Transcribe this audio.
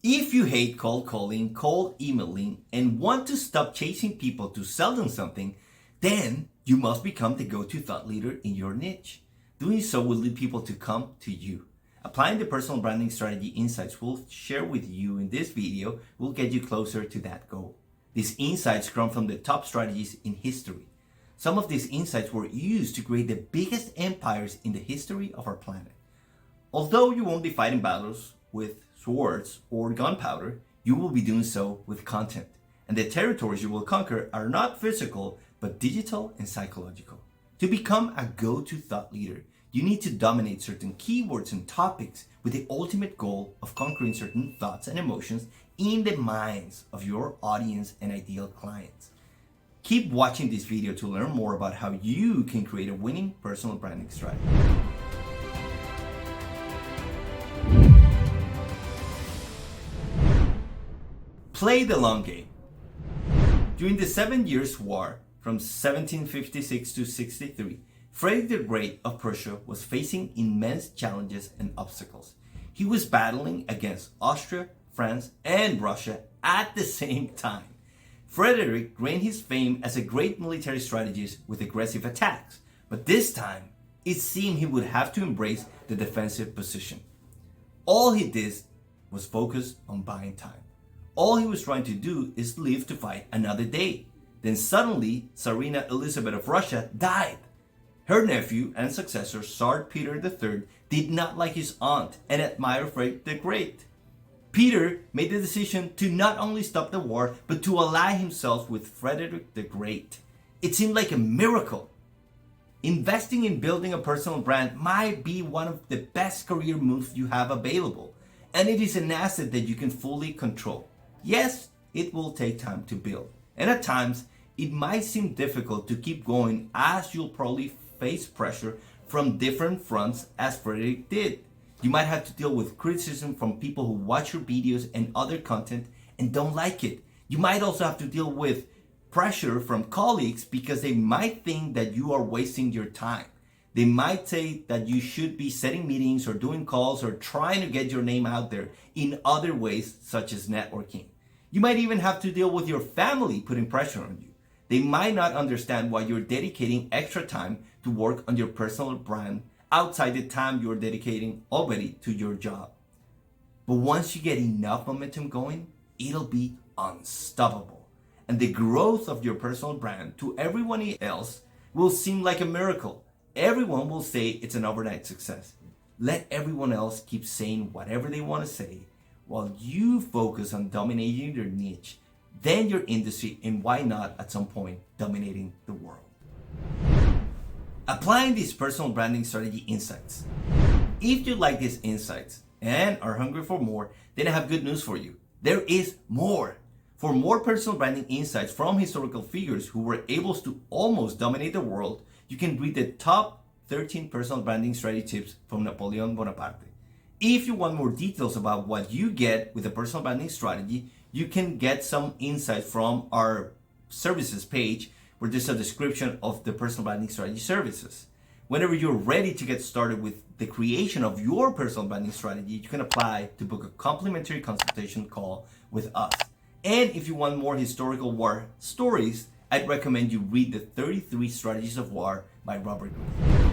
If you hate cold calling, cold emailing, and want to stop chasing people to sell them something, then you must become the go-to thought leader in your niche. Doing so will lead people to come to you. Applying the personal branding strategy insights we'll share with you in this video will get you closer to that goal. These insights come from the top strategies in history. Some of these insights were used to create the biggest empires in the history of our planet. Although you won't be fighting battles with swords or gunpowder, you will be doing so with content. And the territories you will conquer are not physical, but digital and psychological. To become a go-to thought leader, you need to dominate certain keywords and topics with the ultimate goal of conquering certain thoughts and emotions in the minds of your audience and ideal clients. Keep watching this video to learn more about how you can create a winning personal branding strategy. Play the long game. During the 7 Years' War from 1756 to 63, Frederick the Great of Prussia was facing immense challenges and obstacles. He was battling against Austria, France, and Russia at the same time. Frederick gained his fame as a great military strategist with aggressive attacks, but this time it seemed he would have to embrace the defensive position. All he did was focus on buying time. All he was trying to do is live to fight another day. Then suddenly, Tsarina Elizabeth of Russia died. Her nephew and successor, Tsar Peter III, did not like his aunt and admired Frederick the Great. Peter made the decision to not only stop the war, but to ally himself with Frederick the Great. It seemed like a miracle. Investing in building a personal brand might be one of the best career moves you have available, and it is an asset that you can fully control. Yes, it will take time to build, and at times it might seem difficult to keep going, as you'll probably face pressure from different fronts as Frederick did. You might have to deal with criticism from people who watch your videos and other content and don't like it. You might also have to deal with pressure from colleagues because they might think that you are wasting your time. They might say that you should be setting meetings or doing calls or trying to get your name out there in other ways, such as networking. You might even have to deal with your family putting pressure on you. They might not understand why you're dedicating extra time to work on your personal brand outside the time you're dedicating already to your job. But once you get enough momentum going, it'll be unstoppable. And the growth of your personal brand to everyone else will seem like a miracle. Everyone will say it's an overnight success. Let everyone else keep saying whatever they want to say while you focus on dominating your niche, then your industry, and why not at some point dominating the world. Applying these personal branding strategy insights. If you like these insights and are hungry for more, then I have good news for you. There is more. For more personal branding insights from historical figures who were able to almost dominate the world, you can read the top 13 personal branding strategy tips from Napoleon Bonaparte. If you want more details about what you get with a personal branding strategy, you can get some insights from our services page where there's a description of the personal branding strategy services. Whenever you're ready to get started with the creation of your personal branding strategy, you can apply to book a complimentary consultation call with us. And if you want more historical war stories, I'd recommend you read the 33 Strategies of War by Robert Greene.